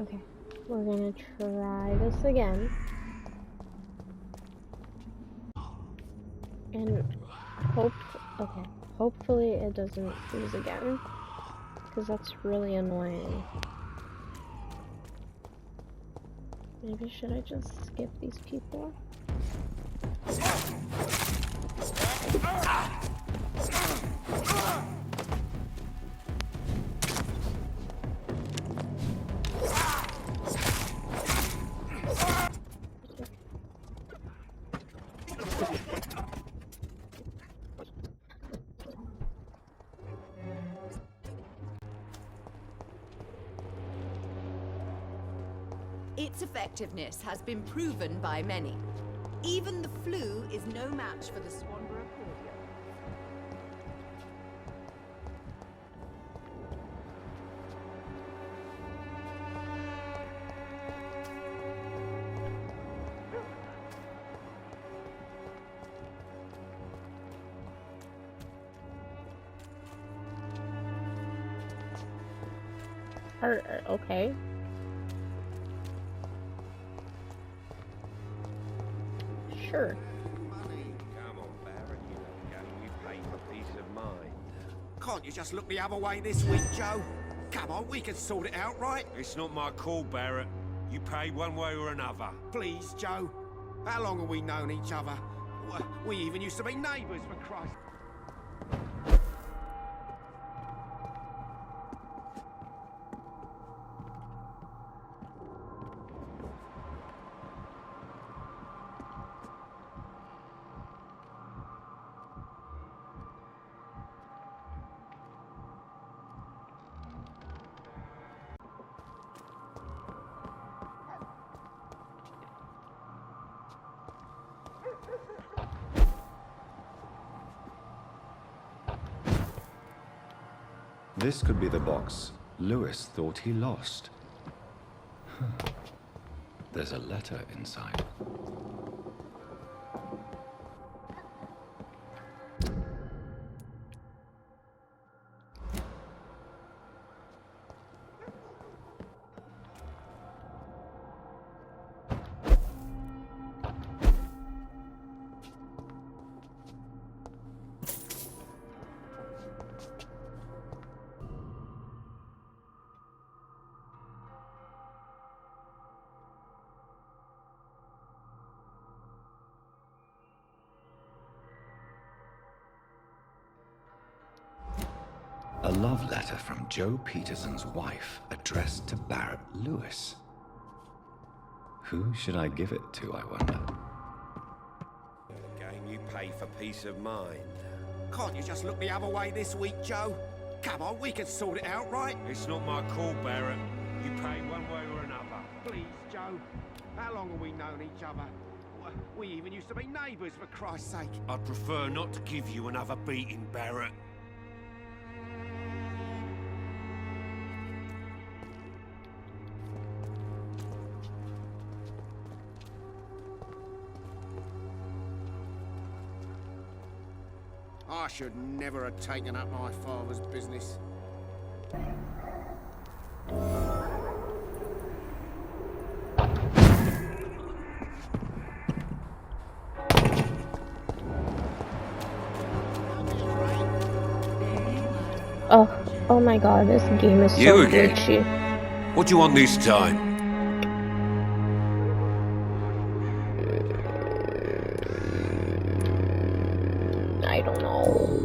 Okay, we're gonna try this again. And hopefully it doesn't freeze again, because that's really annoying. Maybe should I just skip these people? Its effectiveness has been proven by many. Even the flu is no match for the Swanborough cordial. Okay. Sure. Come on, Barrett, you don't go. You pay for peace of mind. Can't you just look the other way this week, Joe? Come on, we can sort it out, right? It's not my call, Barrett. You pay one way or another. Please, Joe. How long have we known each other? We even used to be neighbours, for Christ. This could be the box Lewis thought he lost. There's a letter inside. A love letter from Joe Peterson's wife, addressed to Barrett Lewis. Who should I give it to, I wonder? Again, you pay for peace of mind. Can't you just look the other way this week, Joe? Come on, we can sort it out, right? It's not my call, Barrett. You pay one way or another. Please, Joe. How long have we known each other? We even used to be neighbours, for Christ's sake. I'd prefer not to give you another beating, Barrett. I should never have taken up my father's business. Oh my god, this game is so You again? glitchy. What do you want this time? I don't know.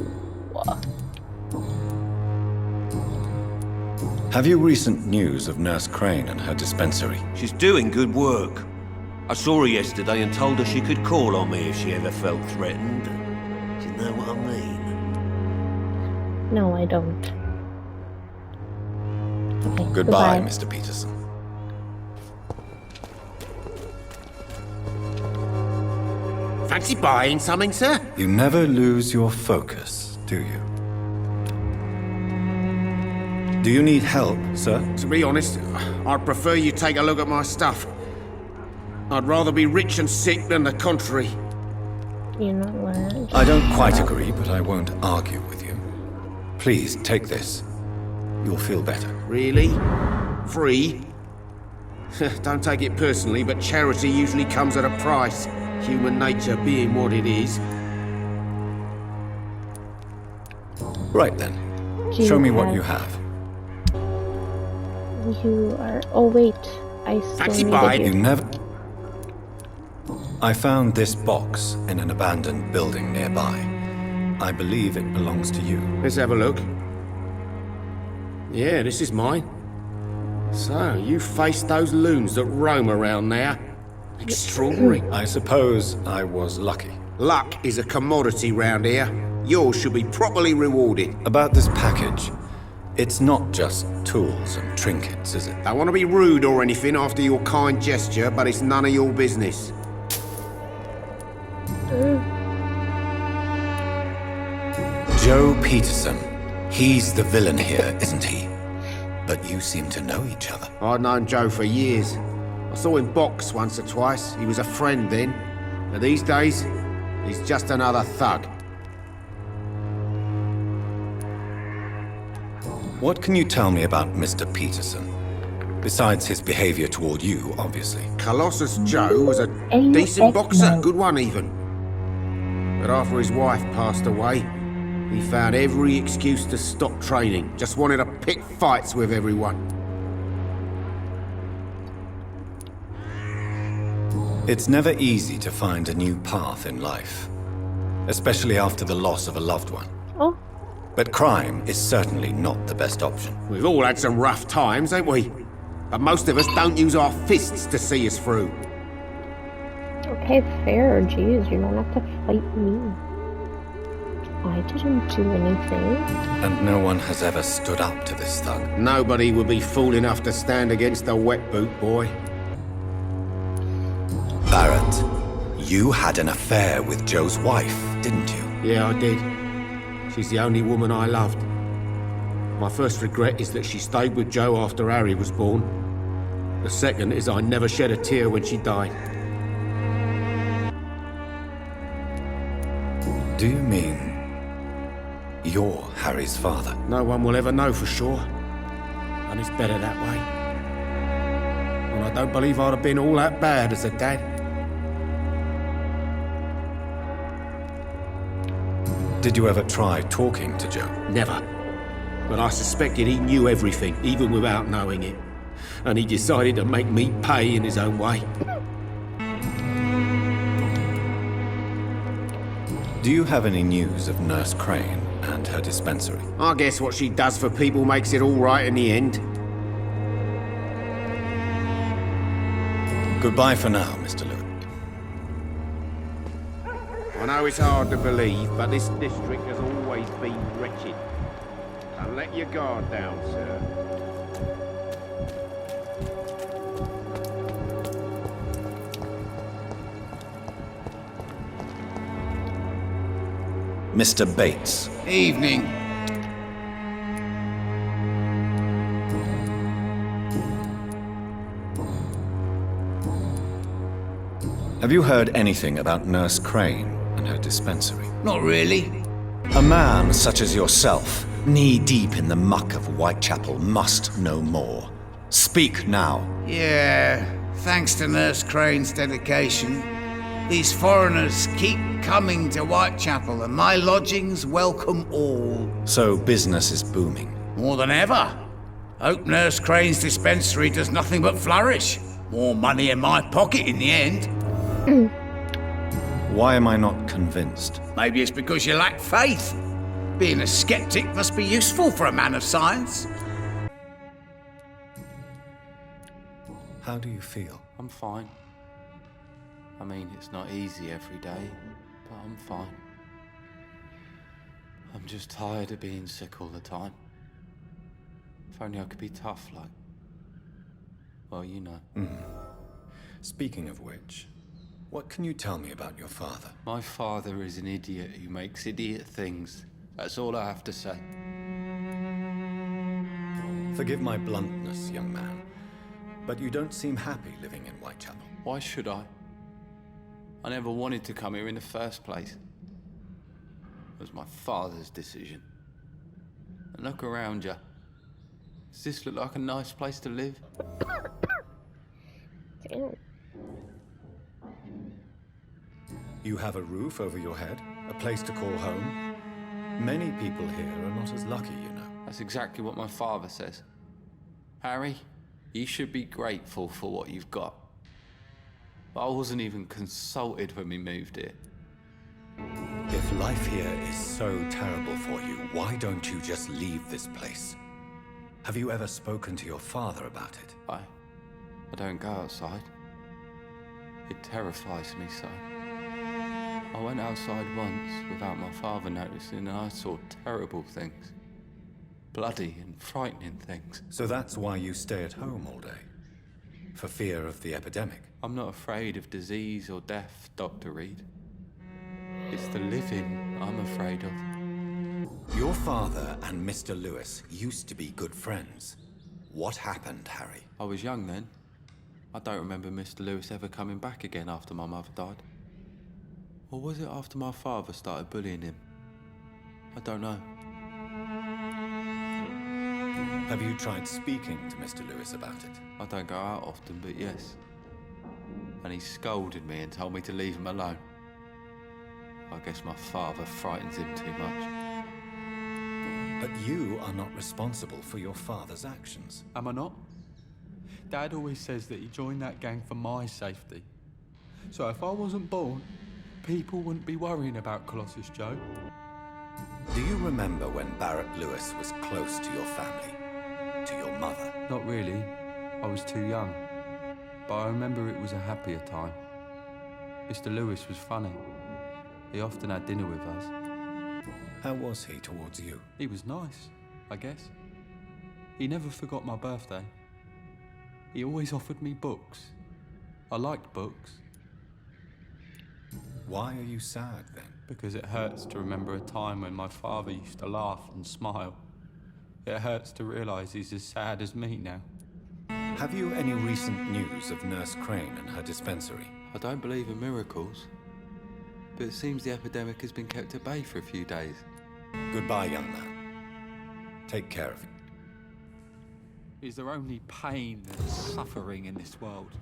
Have you recent news of Nurse Crane and her dispensary? She's doing good work. I saw her yesterday and told her she could call on me if she ever felt threatened. Do you know what I mean? No, I don't. Okay, Goodbye, Mr. Peterson. Fancy buying something, sir? You never lose your focus, do you? Do you need help, sir? To be honest, I'd prefer you take a look at my stuff. I'd rather be rich and sick than the contrary. You know what? I don't quite agree, but I won't argue with you. Please, take this. You'll feel better. Really? Free? Don't take it personally, but charity usually comes at a price. Human nature being what it is. Right then. Do Show me you what have- you have. You are. Oh wait, I still Taxi needed bike. You you. never... I found this box in an abandoned building nearby. I believe it belongs to you. Let's have a look. Yeah, this is mine. So, you faced those loons that roam around there. Extraordinary. I suppose I was lucky. Luck is a commodity round here. Yours should be properly rewarded. About this package, it's not just tools and trinkets, is it? Don't want to be rude or anything after your kind gesture, but it's none of your business. Joe Peterson. He's the villain here, isn't he? But you seem to know each other. I'd known Joe for years. I saw him box once or twice. He was a friend then. But these days, he's just another thug. What can you tell me about Mr. Peterson? Besides his behavior toward you, obviously. Colossus Joe was a Hey, decent boxer, excellent. good one even. But after his wife passed away, he found every excuse to stop training. Just wanted to pick fights with everyone. It's never easy to find a new path in life, especially after the loss of a loved one. Oh, But crime is certainly not the best option. We've all had some rough times, ain't we? But most of us don't use our fists to see us through. okay, fair. Jeez, you don't have to fight me. I didn't do anything. And no one has ever stood up to this thug. Nobody would be fool enough to stand against a wet boot boy. Barrett, you had an affair with Joe's wife, didn't you? Yeah, I did. She's the only woman I loved. My first regret is that she stayed with Joe after Harry was born. The second is I never shed a tear when she died. Do you mean you're Harry's father? No one will ever know for sure. And it's better that way. And I don't believe I'd have been all that bad as a dad. Did you ever try talking to Joe? Never. But I suspected he knew everything, even without knowing it. And he decided to make me pay in his own way. Do you have any news of Nurse Crane and her dispensary? I guess what she does for people makes it all right in the end. Goodbye for now, Mr. Lewis. I know it's hard to believe, but this district has always been wretched. And let your guard down, sir. Mr. Bates. Evening. Have you heard anything about Nurse Crane and her dispensary? Not really. A man such as yourself, knee-deep in the muck of Whitechapel, must know more. Speak now. Yeah, thanks to Nurse Crane's dedication, these foreigners keep coming to Whitechapel, and my lodgings welcome all. So business is booming. More than ever. Hope Nurse Crane's dispensary does nothing but flourish. More money in my pocket in the end. Why am I not convinced? Maybe it's because you lack faith. Being a skeptic must be useful for a man of science. How do you feel? I'm fine. I mean, it's not easy every day, but I'm fine. I'm just tired of being sick all the time. If only I could be tough like... well, you know. Speaking of which, what can you tell me about your father? My father is an idiot who makes idiot things. That's all I have to say. Forgive my bluntness, young man, but you don't seem happy living in Whitechapel. Why should I? I never wanted to come here in the first place. It was my father's decision. And look around you. Does this look like a nice place to live? You have a roof over your head, a place to call home. Many people here are not as lucky, you know. That's exactly what my father says. Harry, you should be grateful for what you've got. I wasn't even consulted when we moved here. If life here is so terrible for you, why don't you just leave this place? Have you ever spoken to your father about it? I don't go outside. It terrifies me so. I went outside once without my father noticing and I saw terrible things. Bloody and frightening things. So that's why you stay at home all day? For fear of the epidemic? I'm not afraid of disease or death, Dr. Reed. It's the living I'm afraid of. Your father and Mr. Lewis used to be good friends. What happened, Harry? I was young then. I don't remember Mr. Lewis ever coming back again after my mother died. Or was it after my father started bullying him? I don't know. Have you tried speaking to Mr. Lewis about it? I don't go out often, but yes. And he scolded me and told me to leave him alone. I guess my father frightens him too much. But you are not responsible for your father's actions. Am I not? Dad always says that he joined that gang for my safety. So if I wasn't born, people wouldn't be worrying about Colossus Joe. Do you remember when Barrett Lewis was close to your family? To your mother? Not really. I was too young. But I remember it was a happier time. Mr. Lewis was funny. He often had dinner with us. How was he towards you? He was nice, I guess. He never forgot my birthday. He always offered me books. I liked books. Why are you sad then? Because it hurts to remember a time when my father used to laugh and smile. It hurts to realise he's as sad as me now. Have you any recent news of Nurse Crane and her dispensary? I don't believe in miracles, but it seems the epidemic has been kept at bay for a few days. Goodbye, young man. Take care of it. Is there only pain and suffering in this world?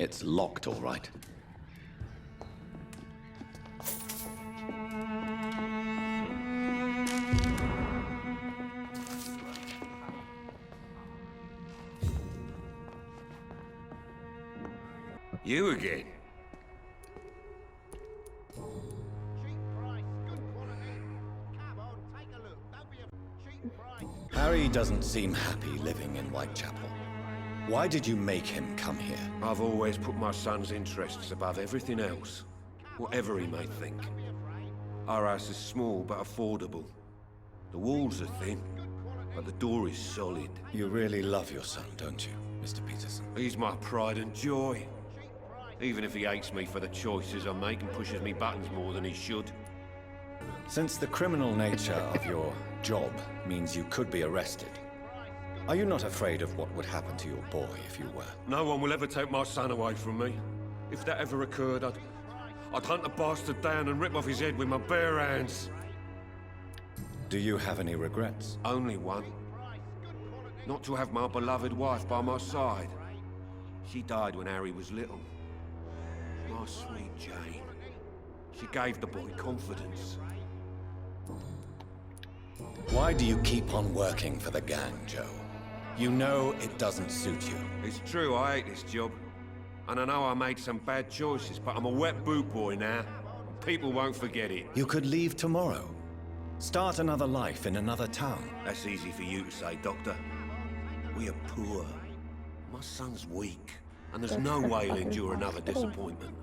It's locked, all right. You again? Harry doesn't seem happy living in Whitechapel. Why did you make him come here? I've always put my son's interests above everything else, whatever he may think. Our house is small but affordable. The walls are thin, but the door is solid. You really love your son, don't you, Mr. Peterson? He's my pride and joy. Even if he hates me for the choices I make and pushes me buttons more than he should. Since the criminal nature of your job means you could be arrested, are you not afraid of what would happen to your boy if you were? No one will ever take my son away from me. If that ever occurred, I'd hunt the bastard down and rip off his head with my bare hands. Do you have any regrets? Only one. Not to have my beloved wife by my side. She died when Harry was little. My sweet Jane. She gave the boy confidence. Why do you keep on working for the gang, Joe? You know it doesn't suit you. It's true, I hate this job. And I know I made some bad choices, but I'm a wet boot boy now. People won't forget it. You could leave tomorrow. Start another life in another town. That's easy for you to say, Doctor. We are poor. My son's weak, and there's no way he'll endure another disappointment.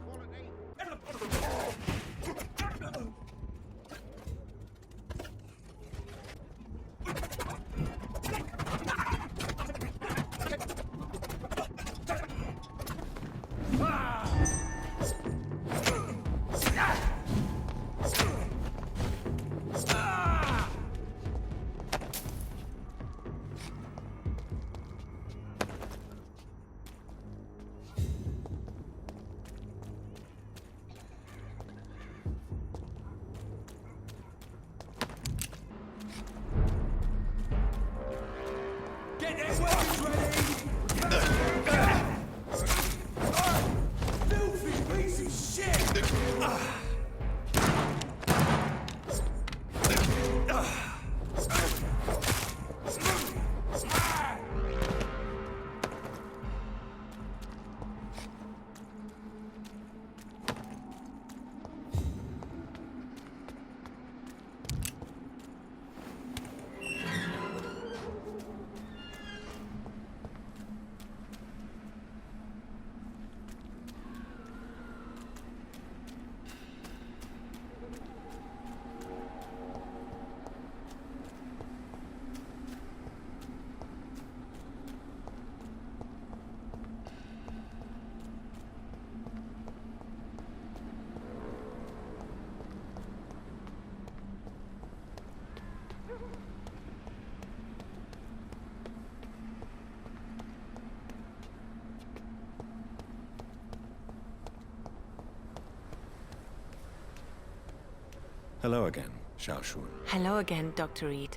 Hello again, Xiaoshun. Hello again, Dr. Reed.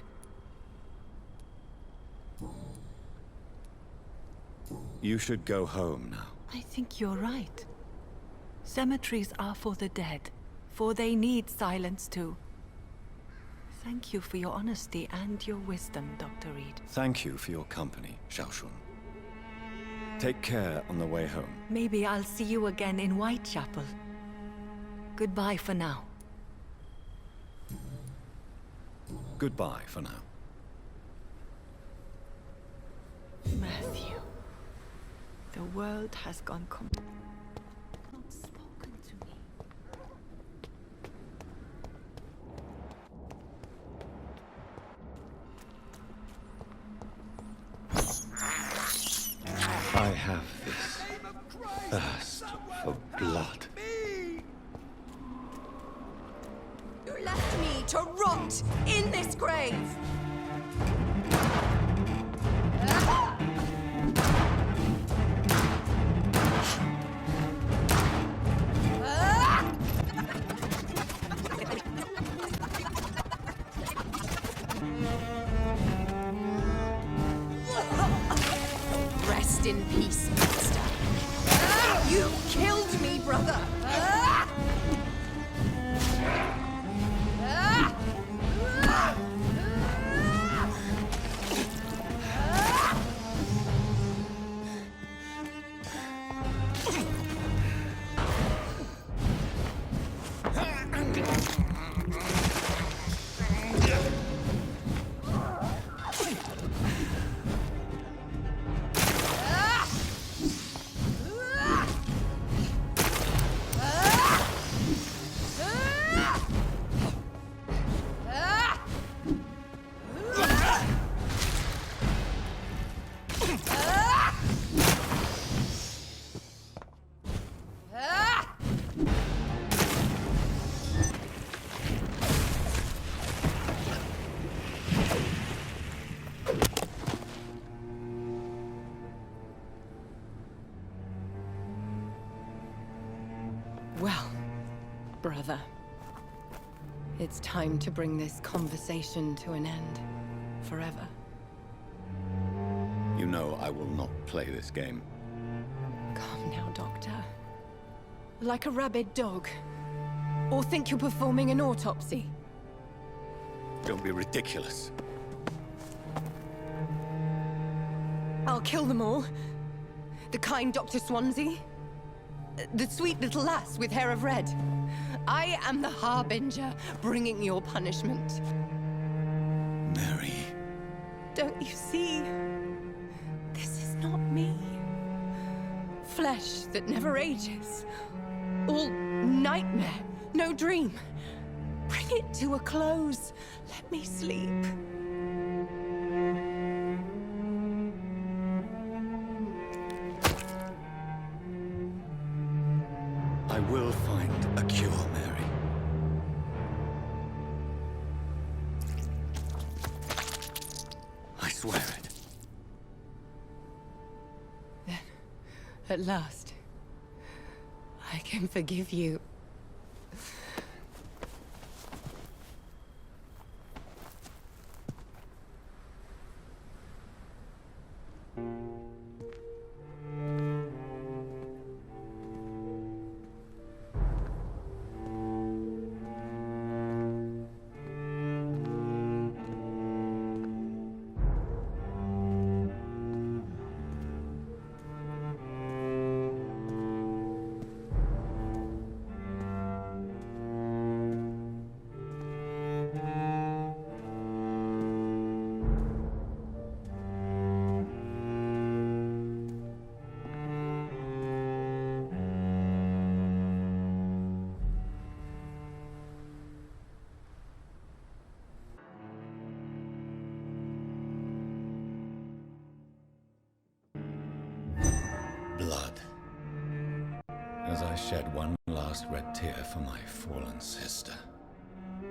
You should go home now. I think you're right. Cemeteries are for the dead, for they need silence too. Thank you for your honesty and your wisdom, Dr. Reed. Thank you for your company, Xiaoshun. Take care on the way home. Maybe I'll see you again in Whitechapel. Goodbye for now. Goodbye for now. Matthew, the world has gone not spoken to me. I have this thirst for blood. You left me to rot in this grave! Rest in peace, master. You killed me, brother! Well, brother, it's time to bring this conversation to an end. Forever. You know I will not play this game. Calm now, Doctor. Like a rabid dog. Or think you're performing an autopsy. Don't be ridiculous. I'll kill them all. The kind Dr. Swansea. The sweet little lass with hair of red. I am the Harbinger, bringing your punishment. Mary. Don't you see? This is not me. Flesh that never ages. All nightmare, no dream. Bring it to a close. Let me sleep. I will find a cure, Mary. I swear it. Then, at last, I can forgive you. Blood. As I shed one last red tear for my fallen sister,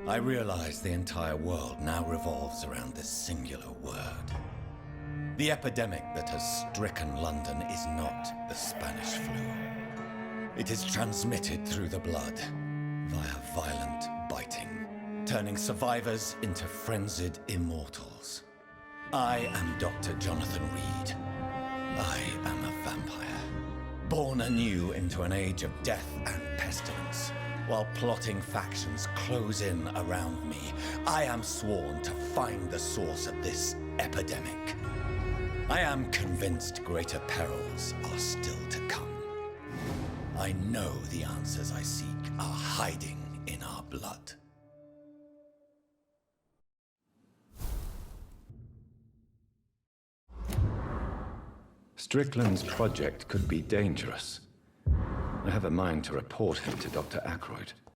I realize the entire world now revolves around this singular word. The epidemic that has stricken London is not the Spanish flu. It is transmitted through the blood, via violent biting. turning survivors into frenzied immortals. I am Dr. Jonathan Reed. I am a vampire, born anew into an age of death and pestilence. While plotting factions close in around me, I am sworn to find the source of this epidemic. I am convinced greater perils are still to come. I know the answers I seek are hiding in our blood. Strickland's project could be dangerous. I have a mind to report him to Dr. Ackroyd.